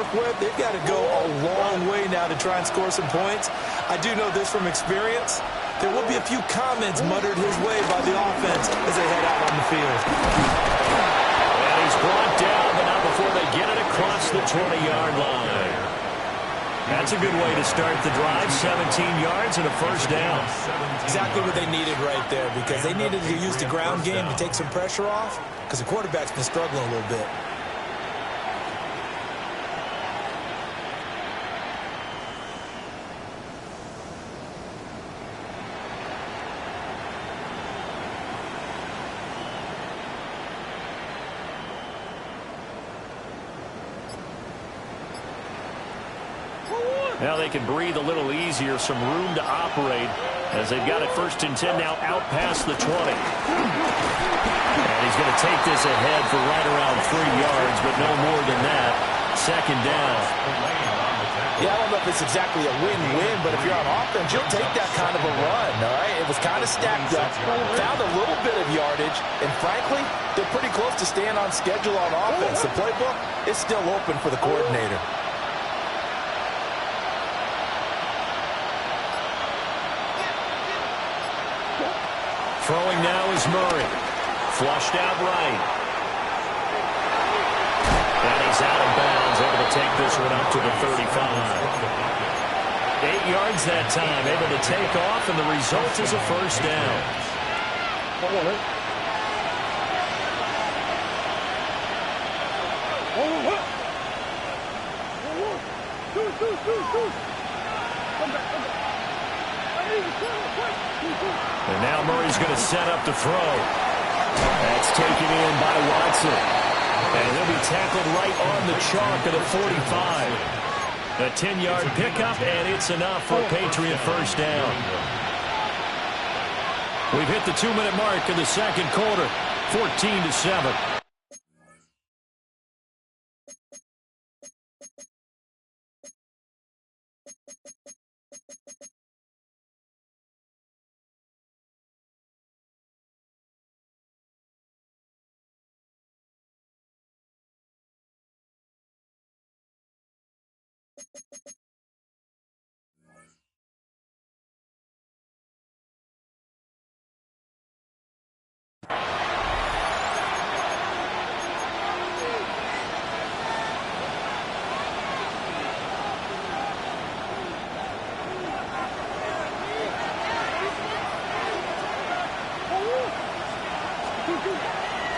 work with. They've got to go a long way now to try and score some points. I do know this from experience. There will be a few comments muttered his way by the offense as they head out on the field. And he's brought down, but not before they get it across the 20-yard line. That's a good way to start the drive. 17 yards and a first down. Exactly what they needed right there, because they needed to use the ground game to take some pressure off, because the quarterback's been struggling a little bit. Now they can breathe a little easier, some room to operate as they've got it 1st and 10 now out past the 20. And he's going to take this ahead for right around 3 yards, but no more than that. 2nd down. Yeah, I don't know if it's exactly a win-win, but if you're on offense, you'll take that kind of a run, all right? It was kind of stacked up, found a little bit of yardage, and frankly, they're pretty close to staying on schedule on offense. The playbook is still open for the coordinator. Throwing now is Murray. Flushed out right. And he's out of bounds, able to take this one up to the 35. 8 yards that time, able to take off, and the result is a first down. And now Murray's going to set up to throw. That's taken in by Watson. And he'll be tackled right on the chalk of the 45. A 10-yard pickup, and it's enough for a Patriot first down. We've hit the 2-minute mark in the 2nd quarter, 14-7.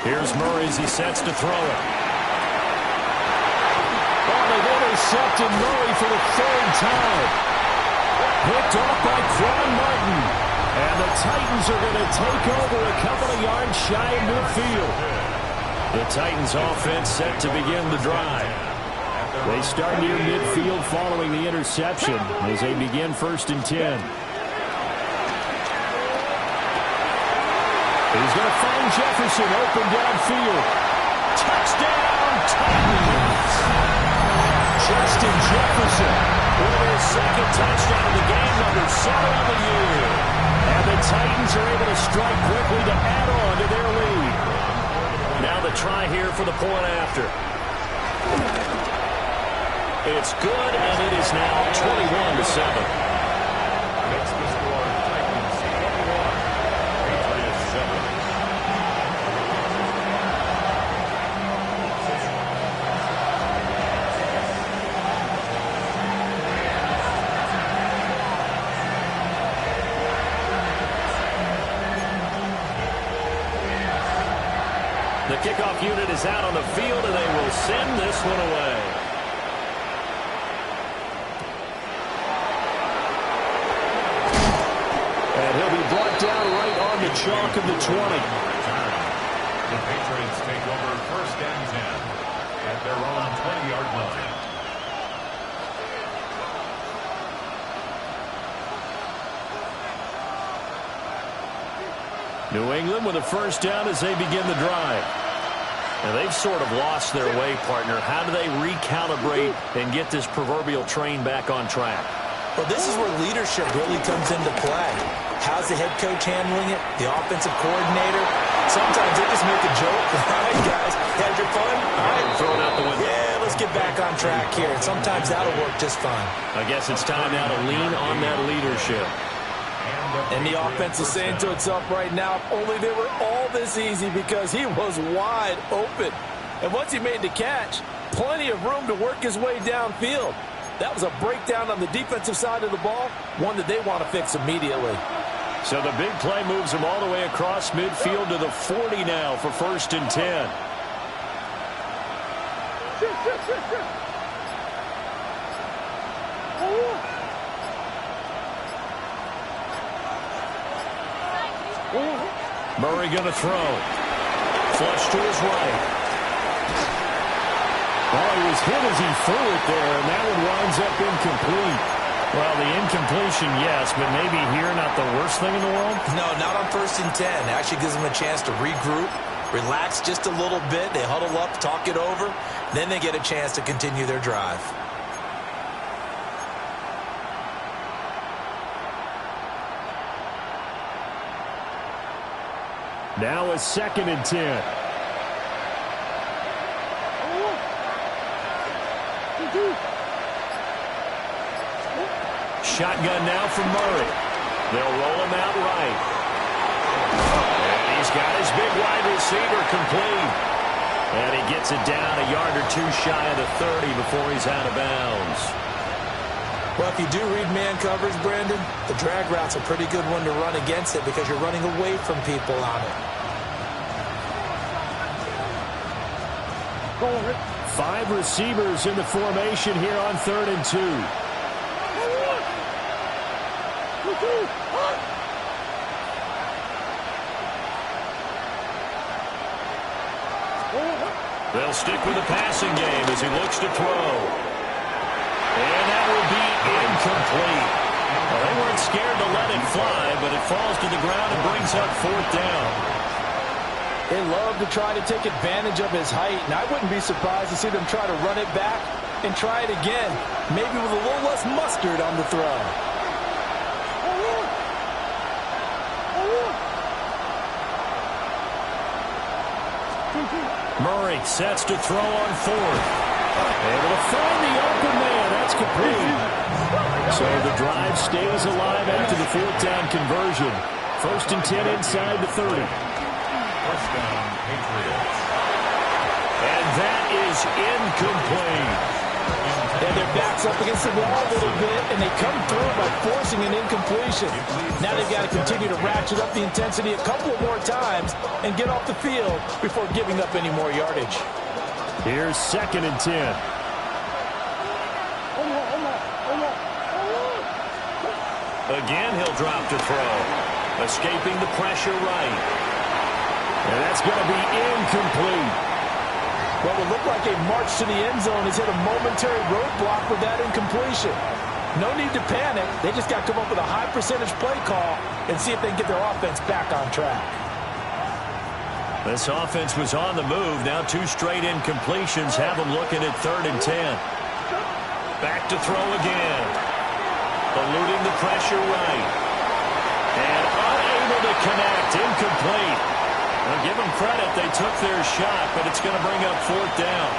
Here's Murray as he sets to throw it. Oh, they've intercepted Murray for the 3rd time. Picked off by Quan Martin. And the Titans are going to take over a couple of yards shy of midfield. The Titans offense set to begin the drive. They start near midfield following the interception as they begin 1st and 10. He's going to find Jefferson open downfield. Touchdown, Titans! Justin Jefferson with his 2nd touchdown of the game, number 7 on the year. And the Titans are able to strike quickly to add on to their lead. Now the try here for the point after. It's good, and it is now 21-7. The kickoff unit is out on the field, and they will send this one away. And he'll be brought down right on the chalk of the 20. The Patriots take over 1st and 10 at their own 20-yard line. New England with a first down as they begin the drive. And they've sort of lost their way, partner. How do they recalibrate and get this proverbial train back on track? Well, this is where leadership really comes into play. How's the head coach handling it? The offensive coordinator? Sometimes they just make a joke. All right, guys, had your fun? All right. Throw it out the window. Yeah, let's let's get back on track here. And sometimes that'll work just fine. I guess it's time now to lean on that leadership. And the offense is saying to itself right now, if only they were all this easy, because he was wide open. And once he made the catch, plenty of room to work his way downfield. That was a breakdown on the defensive side of the ball, one that they want to fix immediately. So the big play moves him all the way across midfield to the 40 now for 1st and 10. Murray going to throw. Flush to his right. Well, he was hit as he threw it there, and that one winds up incomplete. Well, the incompletion, yes, but maybe here not the worst thing in the world? No, not on 1st and 10. It actually gives them a chance to regroup, relax just a little bit. They huddle up, talk it over. Then they get a chance to continue their drive. Now a 2nd and 10. Shotgun now from Murray. They'll roll him out right. And he's got his big wide receiver complete. And he gets it down a yard or two shy of the 30 before he's out of bounds. Well, if you do read man coverage, Brandon, the drag route's a pretty good one to run against it because you're running away from people on it. 5 receivers in the formation here on 3rd and 2. They'll stick with the passing game as he looks to throw. And that will be incomplete. Well, they weren't scared to let it fly, but it falls to the ground and brings up 4th down. They love to try to take advantage of his height, and I wouldn't be surprised to see them try to run it back and try it again, maybe with a little less mustard on the throw. Murray sets to throw on 4th. Able to find the open man. That's complete. So the drive stays alive after the 4th down conversion. 1st and 10 inside the 30. 1st down, Patriots. And that is incomplete. And their backs up against the wall a little bit, and they come through by forcing an incompletion. Now they've got to continue to ratchet up the intensity a couple of more times and get off the field before giving up any more yardage. Here's 2nd and 10. Again, he'll drop to throw. Escaping the pressure right. And that's going to be incomplete. What would look like a march to the end zone has hit a momentary roadblock with that incompletion. No need to panic. They just got to come up with a high percentage play call and see if they can get their offense back on track. This offense was on the move. Now 2 straight incompletions have them looking at 3rd and 10. Back to throw again. Eluding the pressure right. And unable to connect. Incomplete. Well, give them credit. They took their shot, but it's going to bring up 4th down.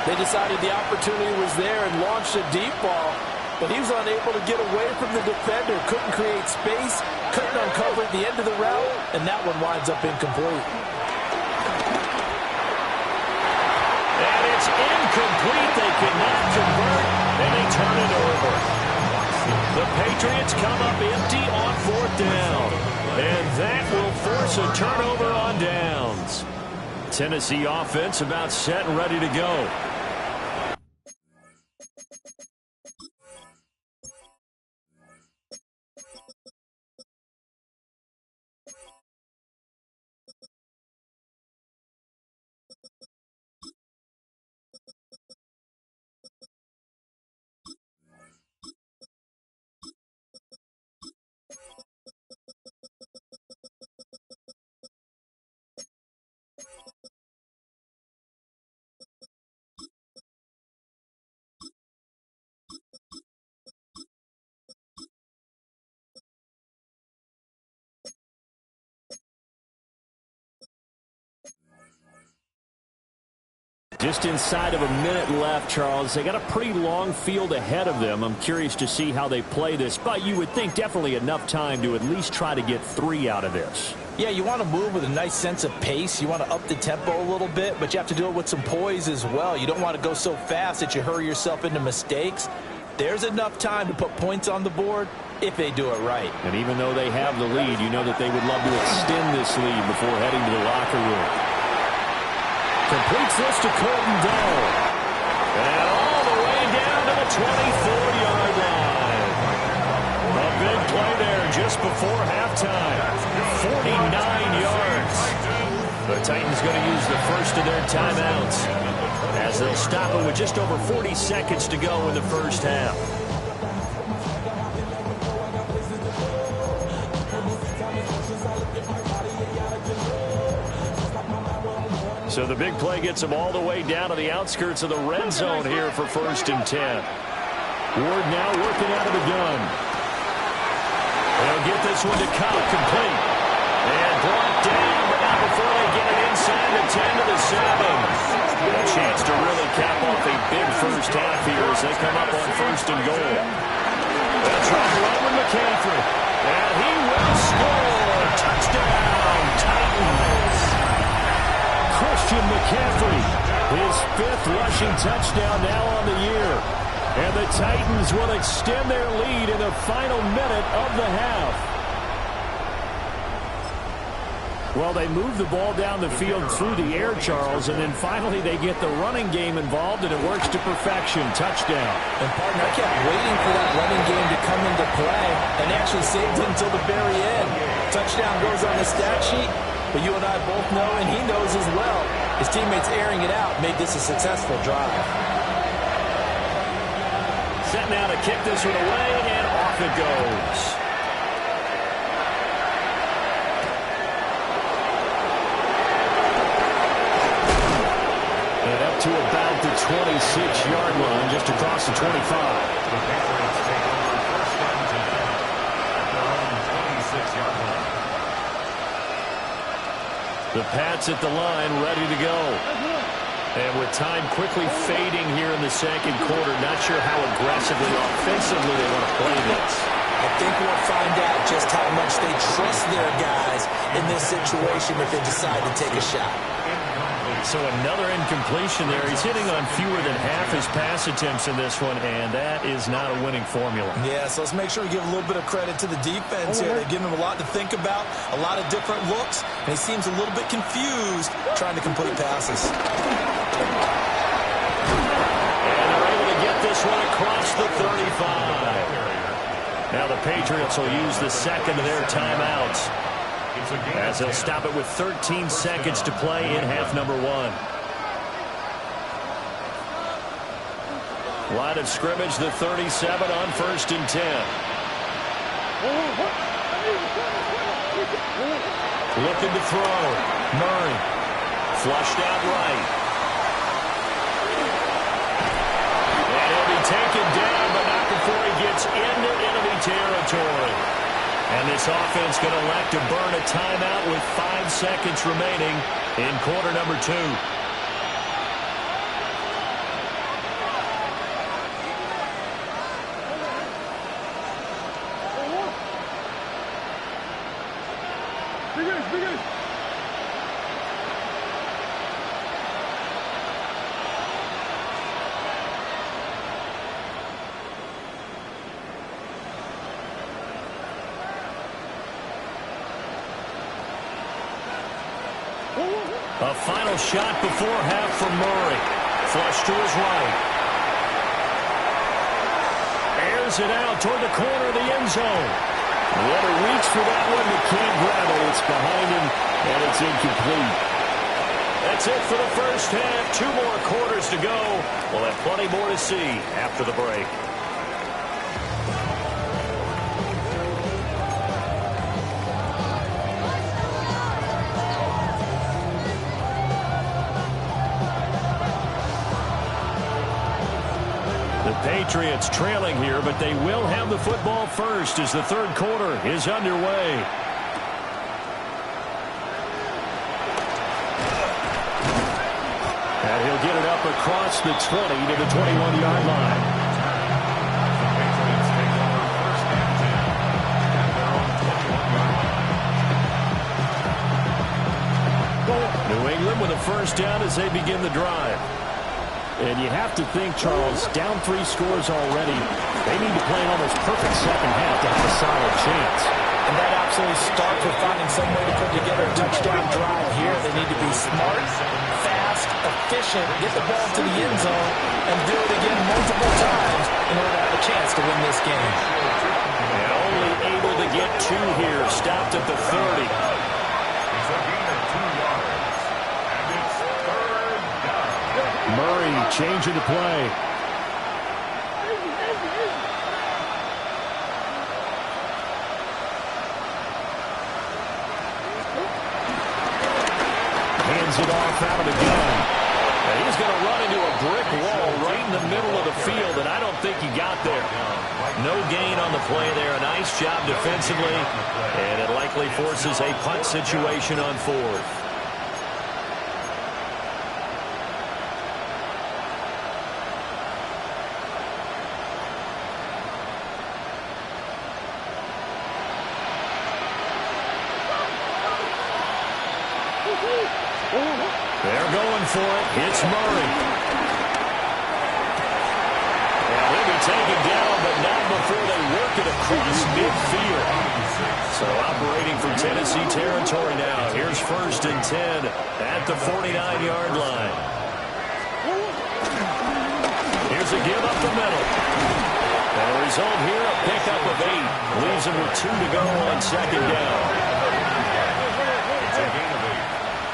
They decided the opportunity was there and launched a deep ball, but he was unable to get away from the defender. Couldn't create space, couldn't uncover at the end of the route, and that one winds up incomplete. And it's incomplete. They cannot convert, and they turn it over. The Patriots come up empty on 4th down. And that will force a turnover on downs. Tennessee offense about set and ready to go. Just inside of a minute left, Charles. They got a pretty long field ahead of them. I'm curious to see how they play this, but you would think definitely enough time to at least try to get 3 out of this. Yeah, you want to move with a nice sense of pace. You want to up the tempo a little bit, but you have to do it with some poise as well. You don't want to go so fast that you hurry yourself into mistakes. There's enough time to put points on the board if they do it right. And even though they have the lead, you know that they would love to extend this lead before heading to the locker room. Completes this to Colton Dell. And all the way down to the 24-yard line. A big play there just before halftime. 49 yards. The Titans going to use the first of their timeouts as they'll stop it with just over 40 seconds to go in the first half. So the big play gets them all the way down to the outskirts of the red zone here for 1st and 10. Ward now working out of the gun. They'll get this one to Cobb, complete. And brought down, but not before they get it inside the 10 to the 7. A chance to really cap off a big first half here as they come up on 1st and goal. They'll try to run with McCaffrey. And he will score. Touchdown, Titans. Christian McCaffrey, his 5th rushing touchdown now on the year. And the Titans will extend their lead in the final minute of the half. Well, they move the ball down the field through the air, Charles, and then finally they get the running game involved, and it works to perfection. Touchdown. And, partner, I kept waiting for that running game to come into play, and actually saved it until the very end. Touchdown goes on the stat sheet, but you and I both know, and he knows as well, his teammates airing it out made this a successful drive. Set now to kick this one away, and off it goes. And up to about the 26-yard line, just across the 25. The Patriots take over 1st and 10 at their own 26-yard line. The Pats at the line, ready to go. And with time quickly fading here in the second quarter, not sure how aggressively, offensively they want to play this. I think we'll find out just how much they trust their guys in this situation if they decide to take a shot. So another incompletion there. He's hitting on fewer than half his pass attempts in this one, and that is not a winning formula. Yeah, so let's make sure we give a little bit of credit to the defense here. They're giving him a lot to think about, a lot of different looks, and he seems a little bit confused trying to complete passes. And they're able to get this one across the 35. Now the Patriots will use the second of their timeouts, as they'll stop it with 13 seconds to play in half number 1. Line of scrimmage, the 37 on 1st and 10. Looking to throw. Murray. Flushed out right. And he'll be taken down, but not before he gets into enemy territory. And this offense going to elect to burn a timeout with 5 seconds remaining in quarter number 2. A final shot before half from Murray. Flush to his right. Airs it out toward the corner of the end zone. What a reach for that one, but can't grab it. It's behind him, and it's incomplete. That's it for the first half. 2 more quarters to go. We'll have plenty more to see after the break. Patriots trailing here, but they will have the football first as the third quarter is underway. And he'll get it up across the 20 to the 21-yard line. Patriots take over first and 10 at their own 21-yard line. New England with a first down as they begin the drive. And you have to think, Charles, down 3 scores already. They need to play an almost perfect second half to have a solid chance. And that absolutely starts with finding some way to put together a touchdown drive here. They need to be smart, fast, efficient, get the ball to the end zone, and do it again multiple times in order to have a chance to win this game. And only able to get 2 here, stopped at the 30. It's a gain of 2 yards. And it's third down. Murray changing the play. Hands it off out of the gun. And he's going to run into a brick wall right in the middle of the field, and I don't think he got there. No gain on the play there. A nice job defensively, and it likely forces a punt situation on 4th. They're going for it. It's Murray. And he'll be taken down, but not before they work it across midfield. So operating for Tennessee territory now. Here's first and 10 at the 49-yard line. Here's a give up the middle. And the result here, a pickup of 8. Leaves them with 2 to go on second down. It's a gain of 8.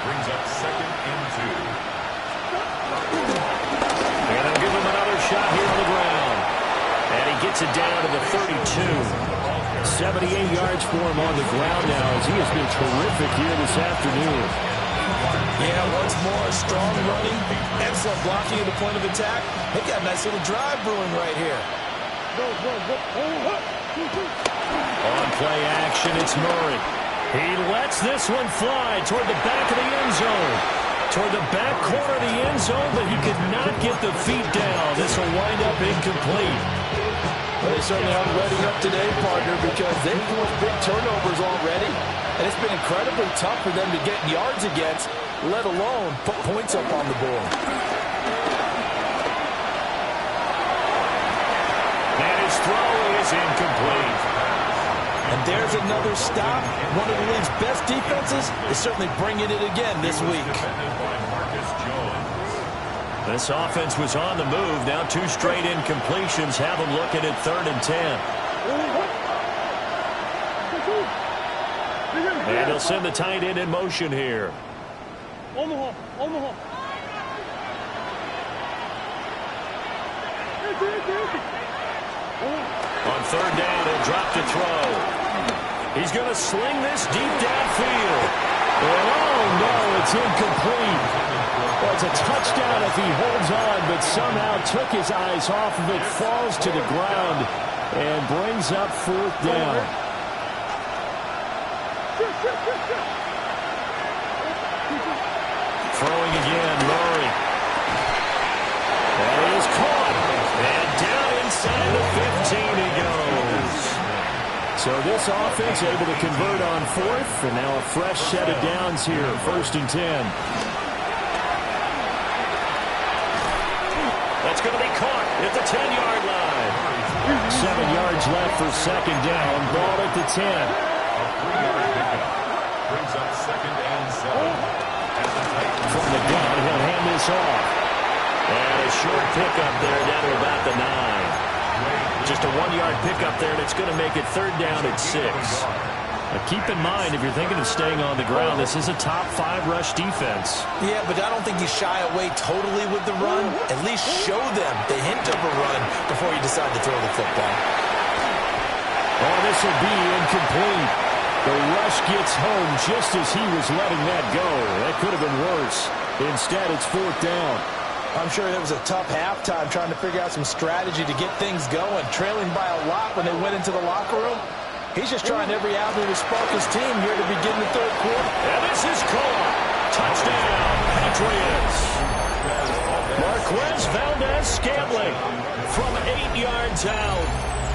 Brings up second and 2. And they'll give him another shot here on the ground. And he gets it down to the 32. 78 yards for him on the ground now as he has been terrific here this afternoon. Yeah, once more, strong running, excellent blocking at the point of attack. They've got a nice little drive brewing right here. On play action, it's Murray. He lets this one fly toward the back of the end zone. Toward the back corner of the end zone, but he could not get the feet down. This will wind up incomplete. Well, they certainly aren't letting up today, partner, because they've forced big turnovers already. And it's been incredibly tough for them to get yards against, let alone put points up on the board. And his throw is incomplete. And there's another stop. One of the league's best defenses is certainly bringing it again this week. This offense was on the move. Now 2 straight incompletions have them looking at 3rd and 10. And he'll send the tight end in motion here. On 3rd down, he'll drop the throw. He's going to sling this deep downfield. Oh, no, it's incomplete. Well, it's a touchdown if he holds on, but somehow took his eyes off of it, falls to the ground, and brings up 4th down. Throwing again, Murray. That is caught. And down inside the 15 he goes. So this offense able to convert on 4th, and now a fresh set of downs here, 1st and 10. That's going to be caught at the 10-yard line. 7 yards left for second down. Ball at the 10. A 3-yard pickup. Brings up second and 7. From the gun, he'll hand this off. And a short pickup there down to about the 9. Just a 1-yard pickup there, and it's going to make it 3rd down at 6. Now keep in mind, if you're thinking of staying on the ground, this is a top 5 rush defense. Yeah, but I don't think you shy away totally with the run. At least show them the hint of a run before you decide to throw the football. Oh, this will be incomplete. The rush gets home just as he was letting that go. That could have been worse. Instead, it's 4th down. I'm sure there was a tough halftime trying to figure out some strategy to get things going, trailing by a lot when they went into the locker room. He's just trying every avenue to spark his team here to begin the 3rd quarter. And this is caught. Touchdown, Patriots. Marquez Valdez-Scantling from 8 yards out.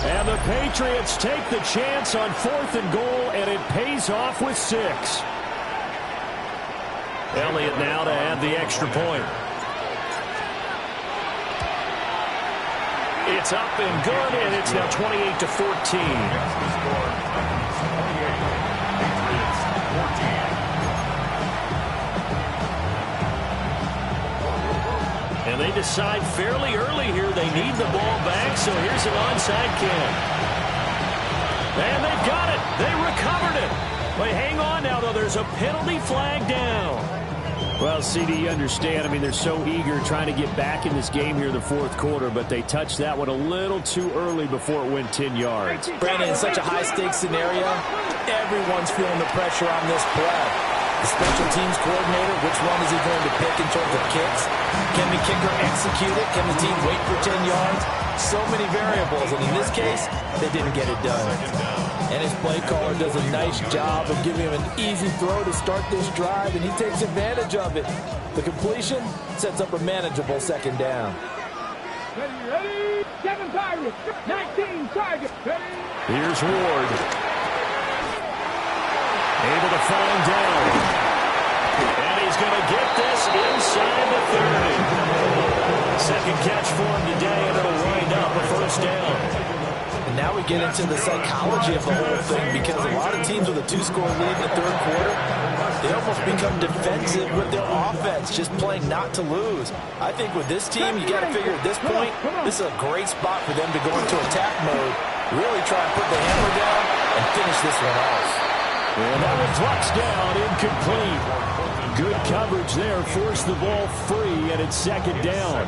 And the Patriots take the chance on 4th and goal, and it pays off with 6. Elliott now to add the extra point. It's up and good, and it's now 28-14. And they decide fairly early here they need the ball back, so here's an onside kick. And they've got it. They recovered it. But hang on now, though. There's a penalty flag down. Well, CD, you understand. I mean, they're so eager trying to get back in this game here in the 4th quarter, but they touched that one a little too early before it went 10 yards. Brandon, in such a high-stakes scenario, everyone's feeling the pressure on this play. The special teams coordinator, which one is he going to pick in terms of kicks? Can the kicker execute it? Can the team wait for 10 yards? So many variables, and in this case, they didn't get it done. And his play caller does a nice job of giving him an easy throw to start this drive, and he takes advantage of it. The completion sets up a manageable 2nd down. Ready? 7 targets, 19 targets. Here's Ward. Able to find down. And he's going to get this inside the 30. Second catch for him today, and it'll wind up a 1st down. And now we get into the psychology of the whole thing, because a lot of teams with a 2-score lead in the 3rd quarter, they almost become defensive with their offense, just playing not to lose. I think with this team, you got to figure at this point, this is a great spot for them to go into attack mode, really try and put the hammer down and finish this one off. And that one drops down, incomplete. Good coverage there, forced the ball free, and it's 2nd down.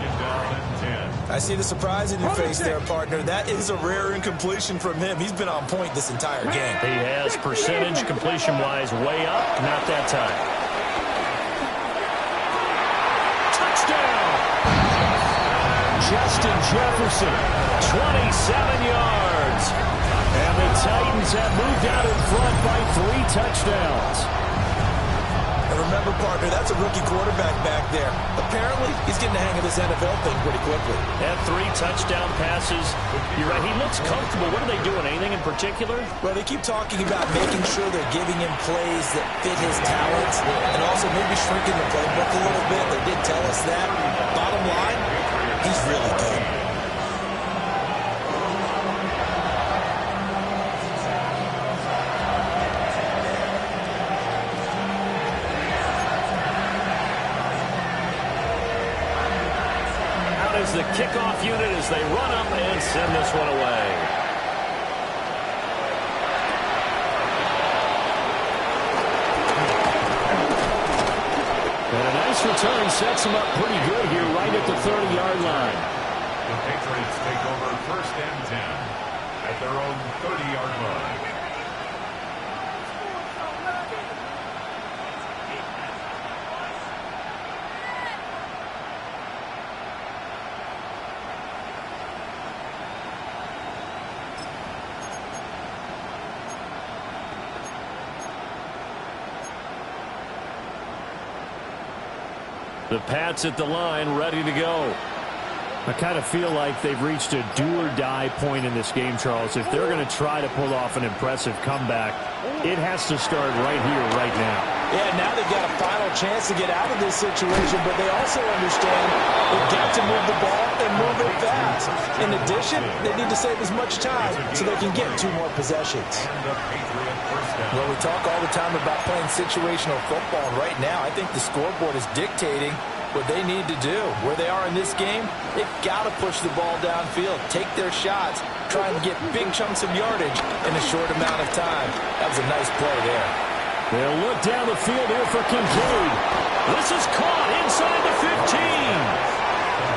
I see the surprise in your face there, partner. That is a rare incompletion from him. He's been on point this entire game. He has percentage completion-wise way up, not that time. Touchdown! Justin Jefferson, 27 yards. And the Titans have moved out in front by 3 touchdowns. And remember, partner, that's a rookie quarterback back there. Apparently, he's getting the hang of this NFL thing pretty quickly. And 3 touchdown passes. You're right, he looks comfortable. What are they doing? Anything in particular? Well, they keep talking about making sure they're giving him plays that fit his talents and also maybe shrinking the playbook a little bit. They did tell us that. Bottom line, he's really good. The kickoff unit as they run up and send this one away. And a nice return sets them up pretty good here right at the 30-yard line. The Patriots take over 1st and 10 at their own 30-yard line. The Pats at the line, ready to go. I kind of feel like they've reached a do-or-die point in this game, Charles. If they're going to try to pull off an impressive comeback, it has to start right here, right now. Yeah, now they've got a final chance to get out of this situation, but they also understand they've got to move the ball and move it fast. In addition, they need to save as much time so they can get 2 more possessions. Well, we talk all the time about playing situational football, and right now I think the scoreboard is dictating what they need to do. Where they are in this game, they've got to push the ball downfield, take their shots, try and get big chunks of yardage in a short amount of time. That was a nice play there. They'll look down the field here for Kincaid. This is caught inside the 15.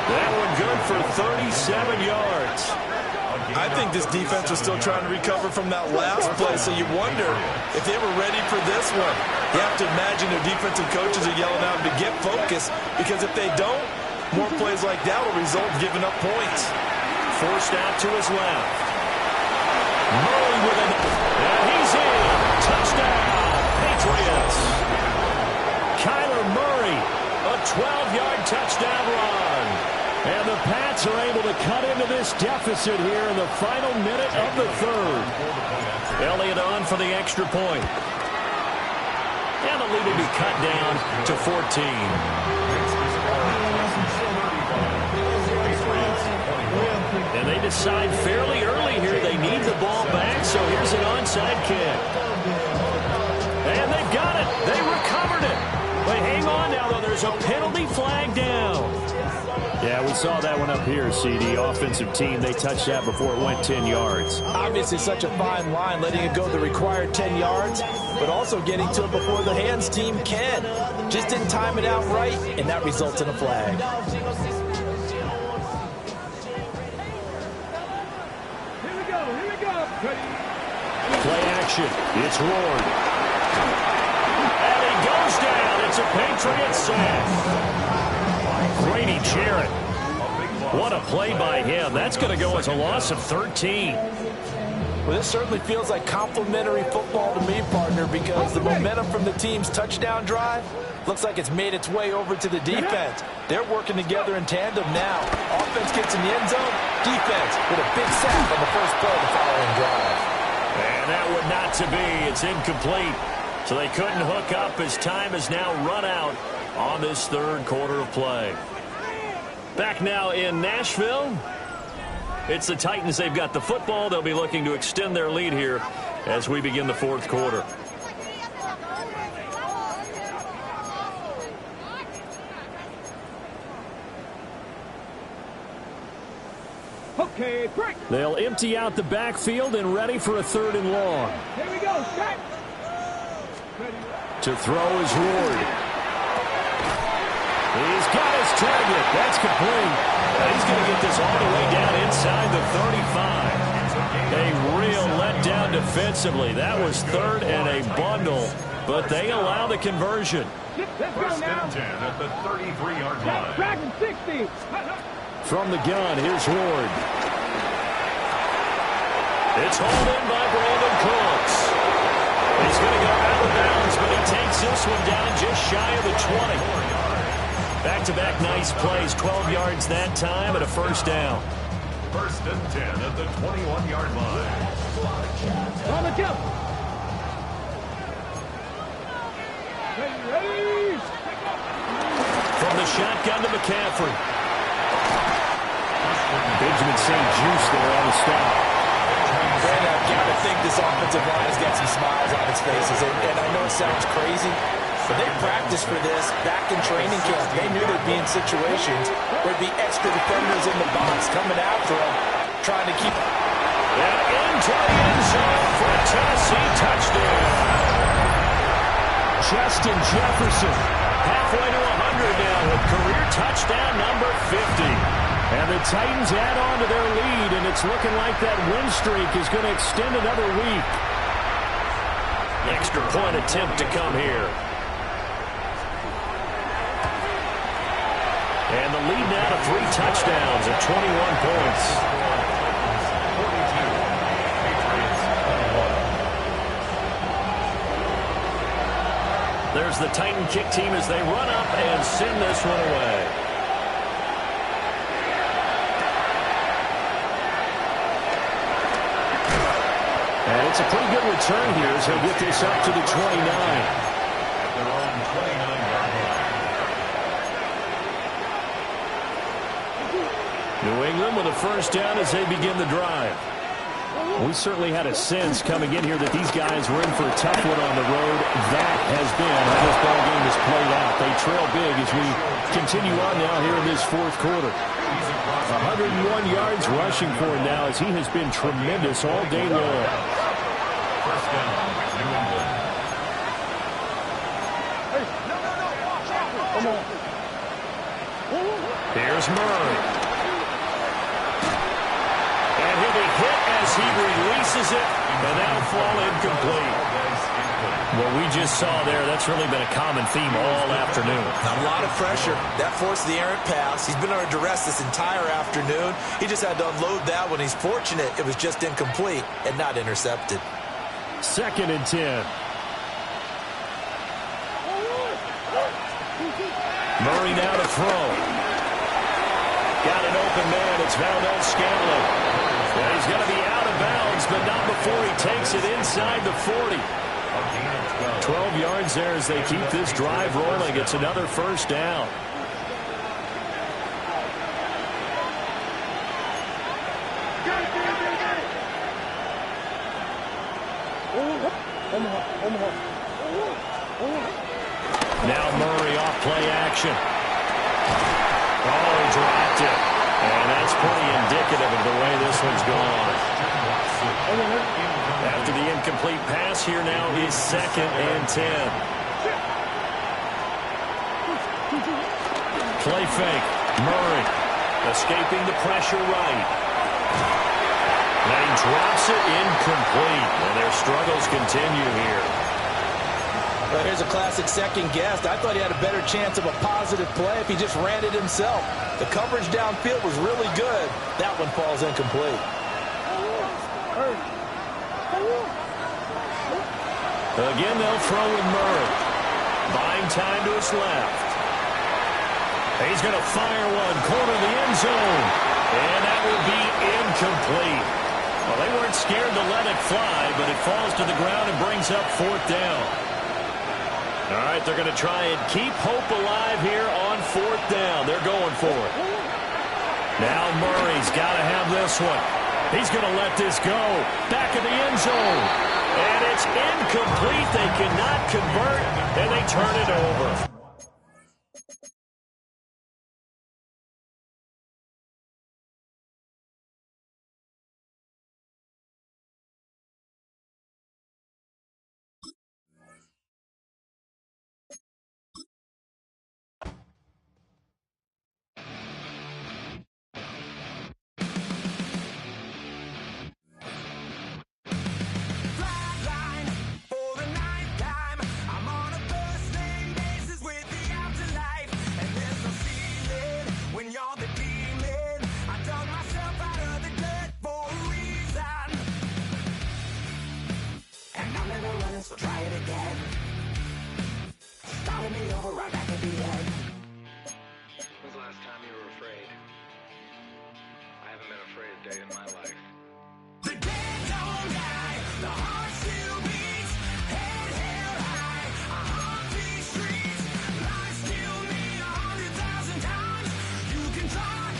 That one good for 37 yards. I think this defense was still trying to recover from that last play, so you wonder if they were ready for this one. You have to imagine their defensive coaches are yelling at them to get focused, because if they don't, more plays like that will result in giving up points. Forced out to his left. Murray with an... And he's in. Touchdown, Patriots. Kyler Murray, a 12-yard touchdown run. And the Pats are able to cut into this deficit here in the final minute of the third. Elliott on for the extra point. And the lead will be cut down to 14. And they decide fairly early here they need the ball back, so here's an onside kick. And they've got it. They recovered it. But hang on now, though. There's a penalty flag down. Yeah, we saw that one up here, CD. Offensive team, they touched that before it went 10 yards. Obviously such a fine line, letting it go the required 10 yards, but also getting to it before the hands team can. Just didn't time it out right, and that results in a flag. Here we go. Play action. It's Ward. And he goes down. It's a Patriot sack. Grady Jarrett. What a play by him. That's going to go as a loss of 13. Well, this certainly feels like complimentary football to me, partner, because the momentum from the team's touchdown drive looks like it's made its way over to the defense. They're working together in tandem now. Offense gets in the end zone. Defense with a big sack on the first play of the following drive. And that would not to be. It's incomplete. So they couldn't hook up as time has now run out on this third quarter of play. Back now in Nashville. It's the Titans. They've got the football. They'll be looking to extend their lead here as we begin the fourth quarter. Okay, break. They'll empty out the backfield and ready for a third and long. Here we go. Set. To throw is Ward. He's got his target. That's complete. He's going to get this all the way down inside the 35. A real letdown defensively. That was third and a bundle, but they allow the conversion. Let's go First now. and 10 at the 33-yard line. Dragon 60. From the gun, here's Ward. It's hauled in by Brandon Cooks. He's going to go out of bounds, but he takes this one down just shy of the 20. Back-to-back nice plays, 12 yards that time and a first down. First and 10 at the 21-yard line. On the jump. Ready. From the shotgun to McCaffrey. Benjamin St. Juice there on the stop. And I've got to think this offensive line has got some smiles on its faces. And I know it sounds crazy, but they practiced for this back in training camp. They knew they'd be in situations where there'd be extra defenders in the box coming after them, trying to keep... And into the end zone for a Tennessee touchdown. Justin Jefferson, halfway to 100 now with career touchdown number 50. And the Titans add on to their lead, and it's looking like that win streak is going to extend another week. Extra point attempt to come here. And the lead now to 3 touchdowns at 21 points. 42. There's the Titan kick team as they run up and send this one away. And it's a pretty good return here as he'll get this up to the 29. Their own 29-yard line. New England with a first down as they begin the drive. We certainly had a sense coming in here that these guys were in for a tough one on the road. That has been how this ball game has played out. They trail big as we continue on now here in this fourth quarter. 101 yards rushing for him now as he has been tremendous all day long. First down, New England. Here's Murray. And he'll be hit as he releases it, and that'll fall incomplete. What we just saw there, that's really been a common theme all afternoon. A lot of pressure. That forced the errant pass. He's been under duress this entire afternoon. He just had to unload that one. He's fortunate it was just incomplete and not intercepted. Second and 10. Murray now to throw. Got open man. It's Valdez Scantling. Well, he's going to be out of bounds, but not before he takes it inside the 40. 12 yards there as they keep this drive rolling. It's another first down. Now Murray off play action. Oh, dropped it. And that's pretty indicative of the way this one's gone. After the incomplete pass, here now is 2nd and 10. Play fake. Murray escaping the pressure right. And he drops it incomplete. And their struggles continue here. Well, here's a classic second guess. I thought he had a better chance of a positive play if he just ran it himself. The coverage downfield was really good. That one falls incomplete. Again, they'll throw with Murray. Buying time to his left. He's going to fire one. Corner of the end zone. And that will be incomplete. Well, they weren't scared to let it fly, but it falls to the ground and brings up 4th down. All right, they're going to try and keep hope alive here on 4th down. They're going for it. Now Murray's got to have this one. He's going to let this go. Back of the end zone. And it's incomplete. They cannot convert, and they turn it over. So try it again. Starting me over right back at the end. When was the last time you were afraid? I haven't been afraid a day in my life. The dead don't die, the heart still beats, head held high, I haunt these streets, life still me 100,000 times. You can try,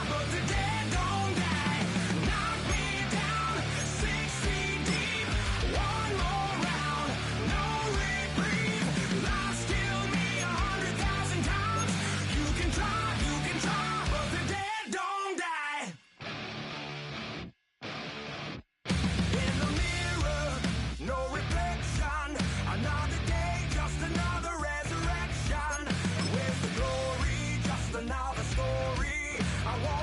but the dead don't die. Knock me down, 6 feet deep, one more round, no reprieve, life still me 100,000 times. You can try, but the dead don't die. In the mirror, no reflection. Another day, just another resurrection. Where's the glory? Just another story. I want